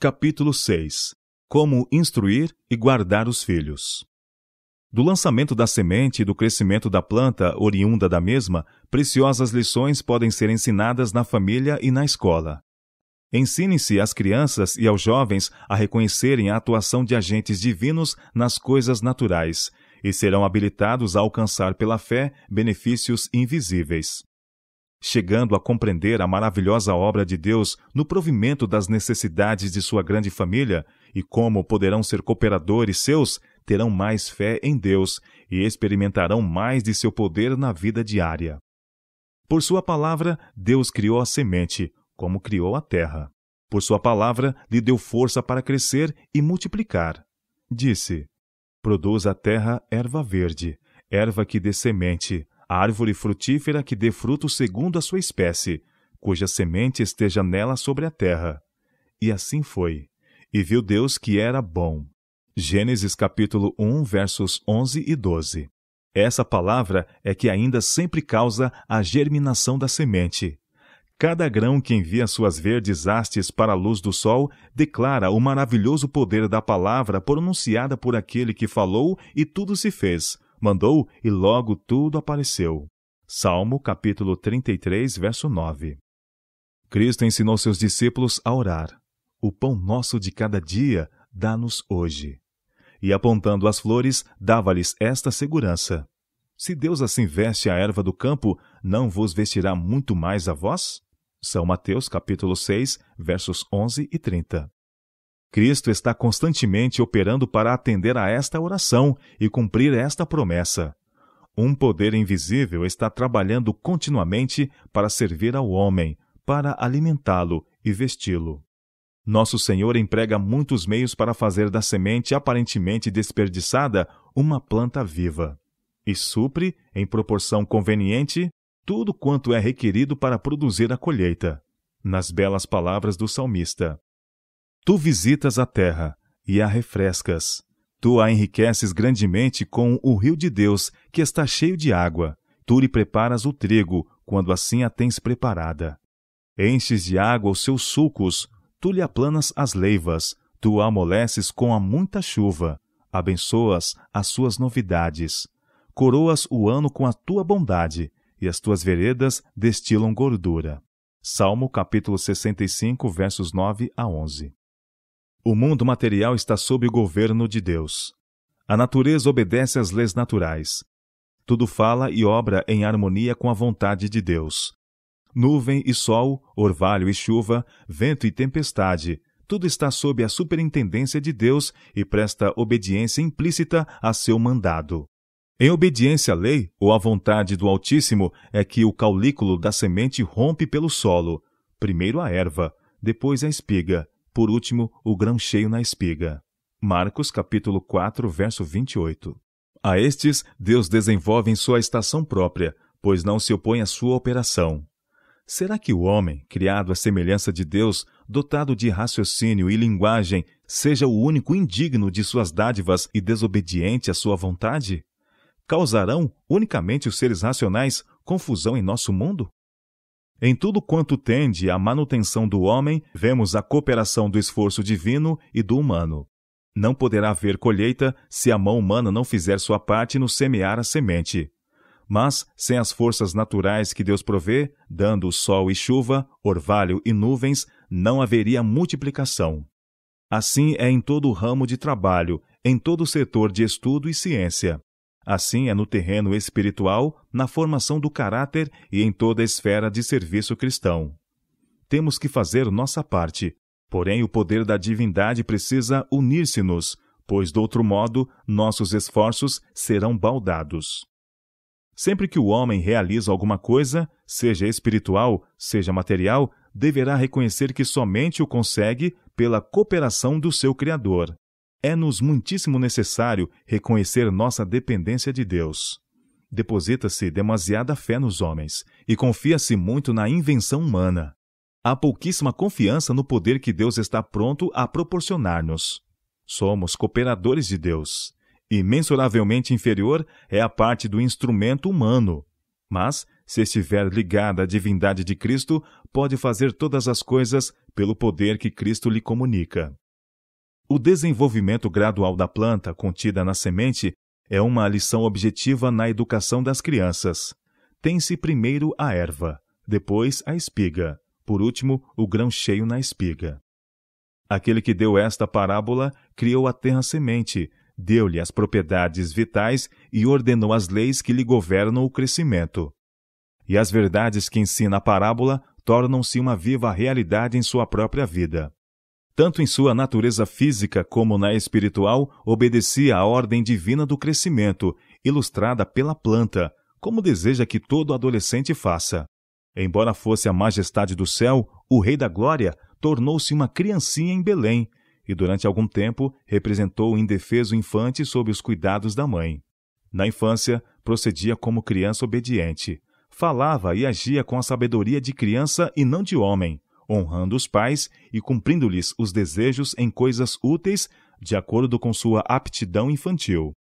Capítulo 6. Como instruir e guardar os filhos. Do lançamento da semente e do crescimento da planta oriunda da mesma, preciosas lições podem ser ensinadas na família e na escola. Ensine-se às crianças e aos jovens a reconhecerem a atuação de agentes divinos nas coisas naturais, e serão habilitados a alcançar pela fé benefícios invisíveis. Chegando a compreender a maravilhosa obra de Deus no provimento das necessidades de sua grande família e como poderão ser cooperadores seus, terão mais fé em Deus e experimentarão mais de seu poder na vida diária. Por sua palavra, Deus criou a semente, como criou a terra. Por sua palavra, lhe deu força para crescer e multiplicar. Disse: produz a terra erva verde, erva que dê semente, árvore frutífera que dê fruto segundo a sua espécie, cuja semente esteja nela sobre a terra. E assim foi. E viu Deus que era bom. Gênesis capítulo 1, versos 11 e 12. Essa palavra é que ainda sempre causa a germinação da semente. Cada grão que envia suas verdes hastes para a luz do sol declara o maravilhoso poder da palavra pronunciada por aquele que falou e tudo se fez. Mandou e logo tudo apareceu. Salmo capítulo 33, verso 9. Cristo ensinou seus discípulos a orar. O pão nosso de cada dia dá-nos hoje. E apontando as flores, dava-lhes esta segurança: se Deus assim veste a erva do campo, não vos vestirá muito mais a vós? São Mateus capítulo 6, versos 11 e 30. Cristo está constantemente operando para atender a esta oração e cumprir esta promessa. Um poder invisível está trabalhando continuamente para servir ao homem, para alimentá-lo e vesti-lo. Nosso Senhor emprega muitos meios para fazer da semente aparentemente desperdiçada uma planta viva, e supre, em proporção conveniente, tudo quanto é requerido para produzir a colheita. Nas belas palavras do salmista: tu visitas a terra e a refrescas. Tu a enriqueces grandemente com o rio de Deus, que está cheio de água. Tu lhe preparas o trigo, quando assim a tens preparada. Enches de água os seus sulcos, tu lhe aplanas as leivas, tu a amoleces com a muita chuva, abençoas as suas novidades. Coroas o ano com a tua bondade, e as tuas veredas destilam gordura. Salmo capítulo 65, versos 9 a 11. O mundo material está sob o governo de Deus. A natureza obedece às leis naturais. Tudo fala e obra em harmonia com a vontade de Deus. Nuvem e sol, orvalho e chuva, vento e tempestade, tudo está sob a superintendência de Deus e presta obediência implícita a seu mandado. Em obediência à lei ou à vontade do Altíssimo é que o caulículo da semente rompe pelo solo, primeiro a erva, depois a espiga, por último, o grão cheio na espiga. Marcos, capítulo 4, verso 28. A estes, Deus desenvolve em sua estação própria, pois não se opõe à sua operação. Será que o homem, criado à semelhança de Deus, dotado de raciocínio e linguagem, seja o único indigno de suas dádivas e desobediente à sua vontade? Causarão, unicamente os seres racionais, confusão em nosso mundo? Em tudo quanto tende à manutenção do homem, vemos a cooperação do esforço divino e do humano. Não poderá haver colheita se a mão humana não fizer sua parte no semear a semente. Mas, sem as forças naturais que Deus provê, dando sol e chuva, orvalho e nuvens, não haveria multiplicação. Assim é em todo o ramo de trabalho, em todo o setor de estudo e ciência. Assim é no terreno espiritual, na formação do caráter e em toda a esfera de serviço cristão. Temos que fazer nossa parte, porém o poder da divindade precisa unir-se-nos, pois, de outro modo, nossos esforços serão baldados. Sempre que o homem realiza alguma coisa, seja espiritual, seja material, deverá reconhecer que somente o consegue pela cooperação do seu Criador. É-nos muitíssimo necessário reconhecer nossa dependência de Deus. Deposita-se demasiada fé nos homens e confia-se muito na invenção humana. Há pouquíssima confiança no poder que Deus está pronto a proporcionar-nos. Somos cooperadores de Deus. Imensuravelmente inferior é a parte do instrumento humano. Mas, se estiver ligada à divindade de Cristo, pode fazer todas as coisas pelo poder que Cristo lhe comunica. O desenvolvimento gradual da planta contida na semente é uma lição objetiva na educação das crianças. Tem-se primeiro a erva, depois a espiga, por último o grão cheio na espiga. Aquele que deu esta parábola criou a terra-semente, deu-lhe as propriedades vitais e ordenou as leis que lhe governam o crescimento. E as verdades que ensina a parábola tornam-se uma viva realidade em sua própria vida. Tanto em sua natureza física como na espiritual, obedecia à ordem divina do crescimento, ilustrada pela planta, como deseja que todo adolescente faça. Embora fosse a majestade do céu, o Rei da Glória tornou-se uma criancinha em Belém, e durante algum tempo representou o indefeso infante sob os cuidados da mãe. Na infância, procedia como criança obediente. Falava e agia com a sabedoria de criança e não de homem, honrando os pais e cumprindo-lhes os desejos em coisas úteis, de acordo com sua aptidão infantil.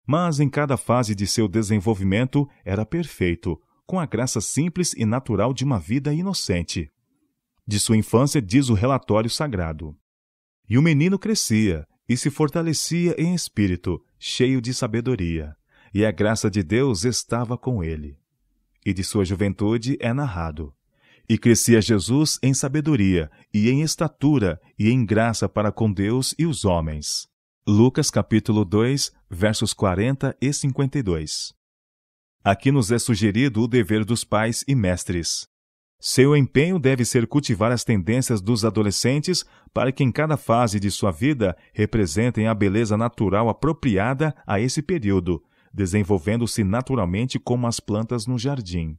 Mas em cada fase de seu desenvolvimento era perfeito, com a graça simples e natural de uma vida inocente. De sua infância diz o relatório sagrado: "E o menino crescia e se fortalecia em espírito, cheio de sabedoria, e a graça de Deus estava com ele." E de sua juventude é narrado: "E crescia Jesus em sabedoria, e em estatura, e em graça para com Deus e os homens." Lucas capítulo 2, versos 40 e 52. Aqui nos é sugerido o dever dos pais e mestres. Seu empenho deve ser cultivar as tendências dos adolescentes para que em cada fase de sua vida representem a beleza natural apropriada a esse período, desenvolvendo-se naturalmente como as plantas no jardim.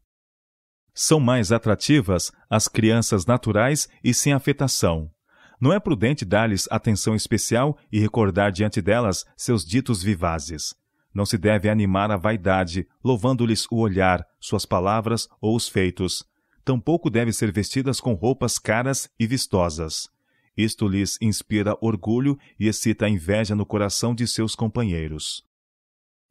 São mais atrativas as crianças naturais e sem afetação. Não é prudente dar-lhes atenção especial e recordar diante delas seus ditos vivazes. Não se deve animar a vaidade, louvando-lhes o olhar, suas palavras ou os feitos. Tampouco devem ser vestidas com roupas caras e vistosas. Isto lhes inspira orgulho e excita a inveja no coração de seus companheiros.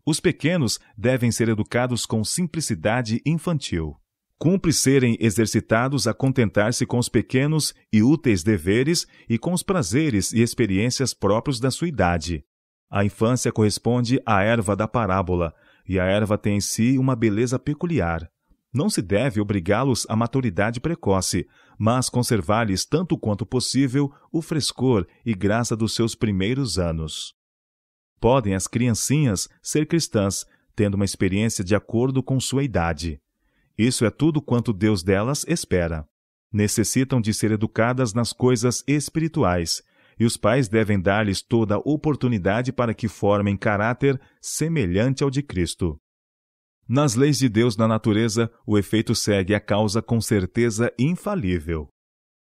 Os pequenos devem ser educados com simplicidade infantil. Cumpre serem exercitados a contentar-se com os pequenos e úteis deveres e com os prazeres e experiências próprios da sua idade. A infância corresponde à erva da parábola, e a erva tem em si uma beleza peculiar. Não se deve obrigá-los à maturidade precoce, mas conservar-lhes tanto quanto possível o frescor e graça dos seus primeiros anos. Podem as criancinhas ser cristãs, tendo uma experiência de acordo com sua idade. Isso é tudo quanto Deus delas espera. Necessitam de ser educadas nas coisas espirituais, e os pais devem dar-lhes toda a oportunidade para que formem caráter semelhante ao de Cristo. Nas leis de Deus na natureza, o efeito segue a causa com certeza infalível.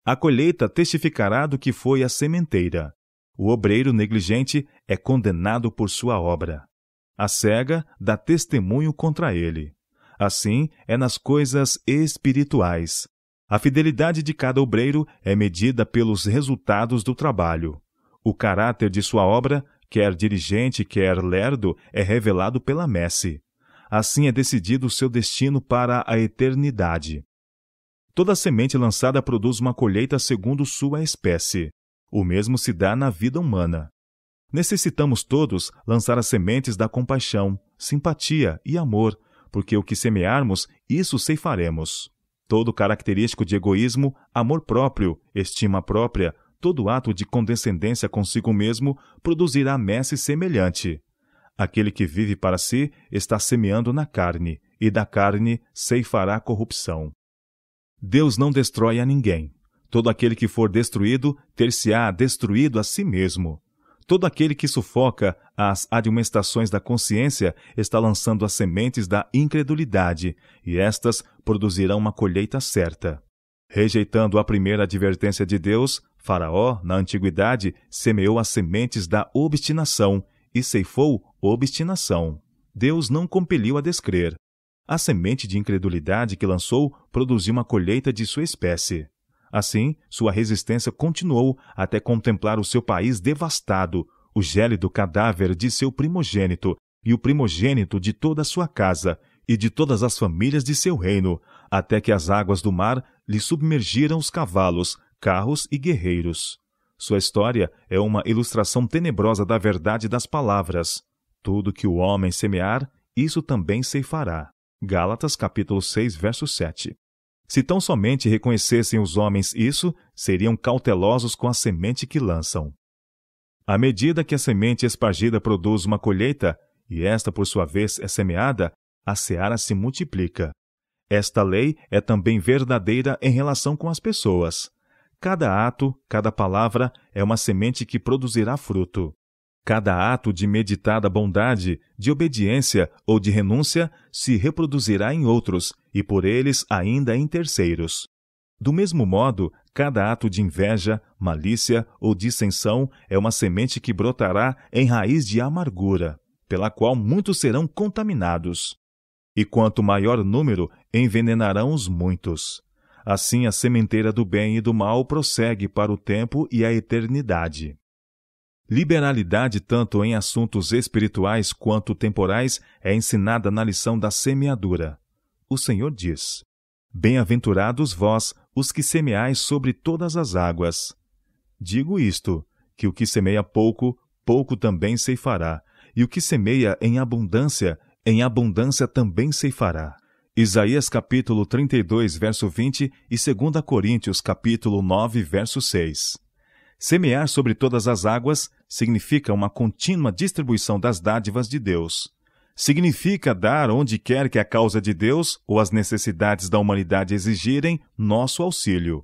A colheita testificará do que foi a sementeira. O obreiro negligente é condenado por sua obra. A cega dá testemunho contra ele. Assim é nas coisas espirituais. A fidelidade de cada obreiro é medida pelos resultados do trabalho. O caráter de sua obra, quer dirigente, quer lerdo, é revelado pela messe. Assim é decidido o seu destino para a eternidade. Toda semente lançada produz uma colheita segundo sua espécie. O mesmo se dá na vida humana. Necessitamos todos lançar as sementes da compaixão, simpatia e amor, porque o que semearmos, isso ceifaremos. Todo característico de egoísmo, amor próprio, estima própria, todo ato de condescendência consigo mesmo produzirá messe semelhante. Aquele que vive para si está semeando na carne, e da carne ceifará corrupção. Deus não destrói a ninguém. Todo aquele que for destruído, ter-se-á destruído a si mesmo. Todo aquele que sufoca as admoestações da consciência está lançando as sementes da incredulidade, e estas produzirão uma colheita certa. Rejeitando a primeira advertência de Deus, Faraó, na antiguidade, semeou as sementes da obstinação e ceifou obstinação. Deus não compeliu a descrer. A semente de incredulidade que lançou produziu uma colheita de sua espécie. Assim, sua resistência continuou até contemplar o seu país devastado, o gélido cadáver de seu primogênito e o primogênito de toda a sua casa e de todas as famílias de seu reino, até que as águas do mar lhe submergiram os cavalos, carros e guerreiros. Sua história é uma ilustração tenebrosa da verdade das palavras. Tudo que o homem semear, isso também ceifará. Gálatas capítulo 6, verso 7. Se tão somente reconhecessem os homens isso, seriam cautelosos com a semente que lançam. À medida que a semente espargida produz uma colheita, e esta por sua vez é semeada, a seara se multiplica. Esta lei é também verdadeira em relação com as pessoas. Cada ato, cada palavra é uma semente que produzirá fruto. Cada ato de meditada bondade, de obediência ou de renúncia se reproduzirá em outros, e por eles ainda em terceiros. Do mesmo modo, cada ato de inveja, malícia ou dissensão é uma semente que brotará em raiz de amargura, pela qual muitos serão contaminados. E quanto maior número, envenenarão os muitos. Assim a sementeira do bem e do mal prossegue para o tempo e a eternidade. Liberalidade tanto em assuntos espirituais quanto temporais é ensinada na lição da semeadura. O Senhor diz: Bem-aventurados vós, os que semeais sobre todas as águas. Digo isto, que o que semeia pouco, pouco também ceifará, e o que semeia em abundância também ceifará. Isaías capítulo 32, verso 20 e 2 Coríntios capítulo 9, verso 6. Semear sobre todas as águas significa uma contínua distribuição das dádivas de Deus. Significa dar onde quer que a causa de Deus ou as necessidades da humanidade exigirem nosso auxílio.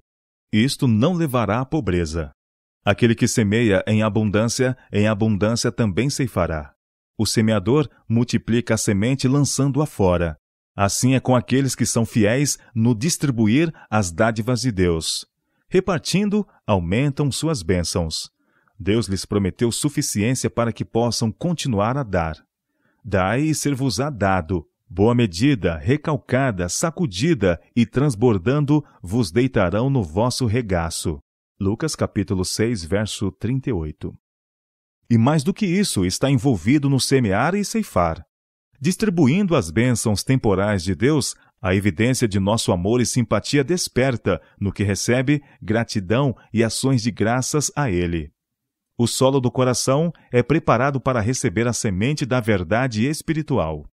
Isto não levará à pobreza. Aquele que semeia em abundância também ceifará. O semeador multiplica a semente lançando-a fora. Assim é com aqueles que são fiéis no distribuir as dádivas de Deus. Repartindo, aumentam suas bênçãos. Deus lhes prometeu suficiência para que possam continuar a dar. Dai e ser-vos-á dado. Boa medida, recalcada, sacudida e transbordando, vos deitarão no vosso regaço. Lucas capítulo 6, verso 38. E mais do que isso, está envolvido no semear e ceifar. Distribuindo as bênçãos temporais de Deus, a evidência de nosso amor e simpatia desperta, no que recebe, gratidão e ações de graças a Ele. O solo do coração é preparado para receber a semente da verdade espiritual.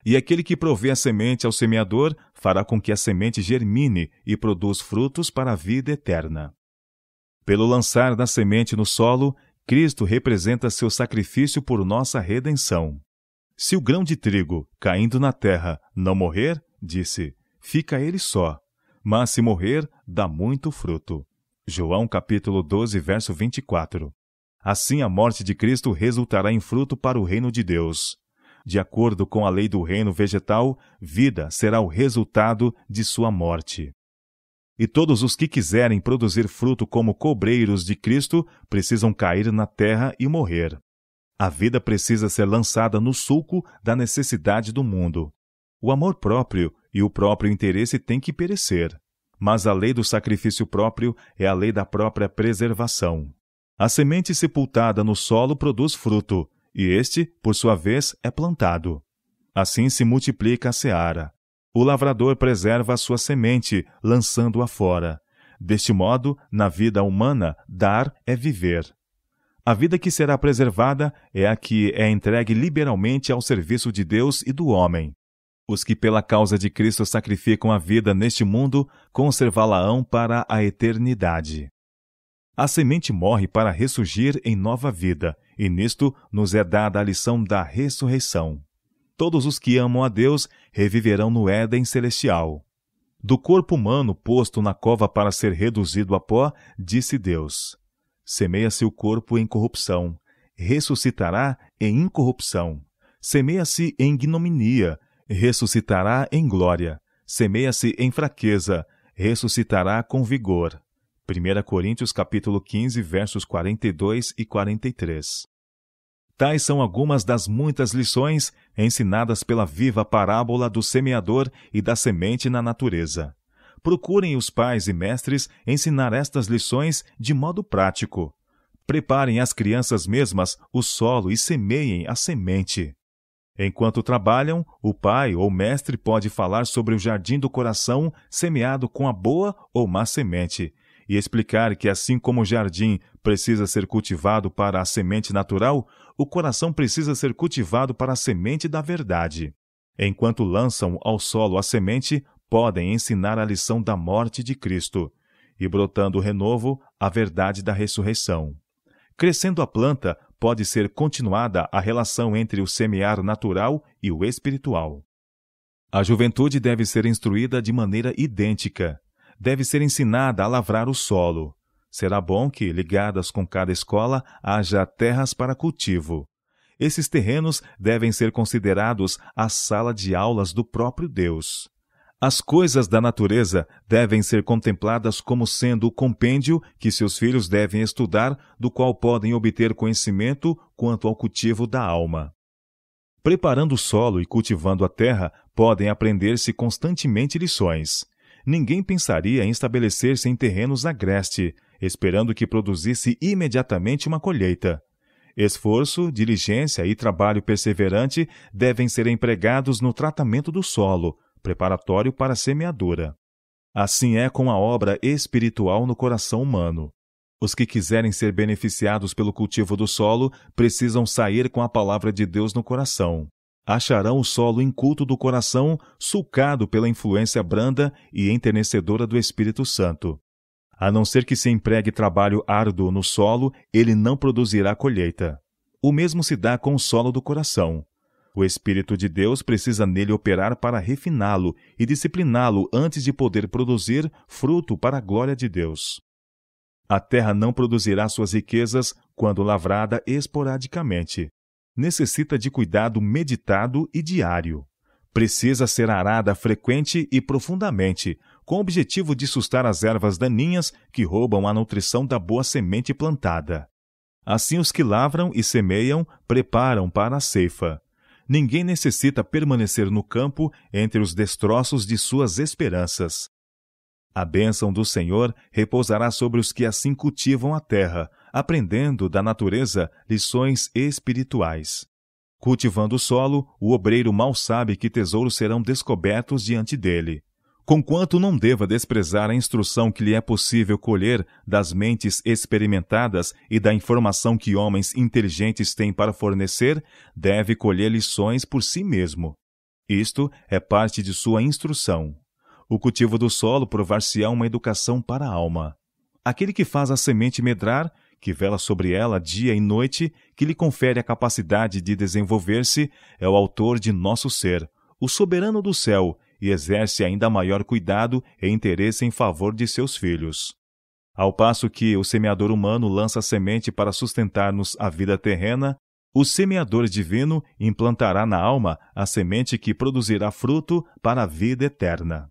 E aquele que provê a semente ao semeador fará com que a semente germine e produza frutos para a vida eterna. Pelo lançar da semente no solo, Cristo representa seu sacrifício por nossa redenção. Se o grão de trigo, caindo na terra, não morrer, disse, fica ele só, mas se morrer, dá muito fruto. João capítulo 12, verso 24. Assim a morte de Cristo resultará em fruto para o reino de Deus. De acordo com a lei do reino vegetal, vida será o resultado de sua morte. E todos os que quiserem produzir fruto como cobreiros de Cristo precisam cair na terra e morrer. A vida precisa ser lançada no sulco da necessidade do mundo. O amor próprio e o próprio interesse têm que perecer. Mas a lei do sacrifício próprio é a lei da própria preservação. A semente sepultada no solo produz fruto, e este, por sua vez, é plantado. Assim se multiplica a seara. O lavrador preserva a sua semente, lançando-a fora. Deste modo, na vida humana, dar é viver. A vida que será preservada é a que é entregue liberalmente ao serviço de Deus e do homem. Os que pela causa de Cristo sacrificam a vida neste mundo, conservá-la-ão para a eternidade. A semente morre para ressurgir em nova vida, e nisto nos é dada a lição da ressurreição. Todos os que amam a Deus reviverão no Éden celestial. Do corpo humano posto na cova para ser reduzido a pó, disse Deus: semeia-se o corpo em corrupção, ressuscitará em incorrupção. Semeia-se em ignominia, ressuscitará em glória. Semeia-se em fraqueza, ressuscitará com vigor. 1 Coríntios capítulo 15, versos 42 e 43. Tais são algumas das muitas lições ensinadas pela viva parábola do semeador e da semente na natureza. Procurem os pais e mestres ensinar estas lições de modo prático. Preparem as crianças mesmas o solo e semeiem a semente. Enquanto trabalham, o pai ou mestre pode falar sobre o jardim do coração semeado com a boa ou má semente, e explicar que, assim como o jardim precisa ser cultivado para a semente natural, o coração precisa ser cultivado para a semente da verdade. Enquanto lançam ao solo a semente, podem ensinar a lição da morte de Cristo, e brotando o renovo, a verdade da ressurreição. Crescendo a planta, pode ser continuada a relação entre o semear natural e o espiritual. A juventude deve ser instruída de maneira idêntica. Deve ser ensinada a lavrar o solo. Será bom que, ligadas com cada escola, haja terras para cultivo. Esses terrenos devem ser considerados a sala de aulas do próprio Deus. As coisas da natureza devem ser contempladas como sendo o compêndio que seus filhos devem estudar, do qual podem obter conhecimento quanto ao cultivo da alma. Preparando o solo e cultivando a terra, podem aprender-se constantemente lições. Ninguém pensaria em estabelecer-se em terrenos agreste, esperando que produzisse imediatamente uma colheita. Esforço, diligência e trabalho perseverante devem ser empregados no tratamento do solo, preparatório para a semeadura. Assim é com a obra espiritual no coração humano. Os que quiserem ser beneficiados pelo cultivo do solo precisam sair com a palavra de Deus no coração. Acharão o solo inculto do coração sulcado pela influência branda e enternecedora do Espírito Santo. A não ser que se empregue trabalho árduo no solo, ele não produzirá colheita. O mesmo se dá com o solo do coração. O Espírito de Deus precisa nele operar para refiná-lo e discipliná-lo antes de poder produzir fruto para a glória de Deus. A terra não produzirá suas riquezas quando lavrada esporadicamente. Necessita de cuidado meditado e diário. Precisa ser arada frequente e profundamente, com o objetivo de sustar as ervas daninhas que roubam a nutrição da boa semente plantada. Assim, os que lavram e semeiam preparam para a ceifa. Ninguém necessita permanecer no campo entre os destroços de suas esperanças. A bênção do Senhor repousará sobre os que assim cultivam a terra, aprendendo da natureza lições espirituais. Cultivando o solo, o obreiro mal sabe que tesouros serão descobertos diante dele. Conquanto não deva desprezar a instrução que lhe é possível colher das mentes experimentadas e da informação que homens inteligentes têm para fornecer, deve colher lições por si mesmo. Isto é parte de sua instrução. O cultivo do solo provar-se-á uma educação para a alma. Aquele que faz a semente medrar, que vela sobre ela dia e noite, que lhe confere a capacidade de desenvolver-se, é o autor de nosso ser, o soberano do céu, e exerce ainda maior cuidado e interesse em favor de seus filhos. Ao passo que o semeador humano lança a semente para sustentar-nos a vida terrena, o semeador divino implantará na alma a semente que produzirá fruto para a vida eterna.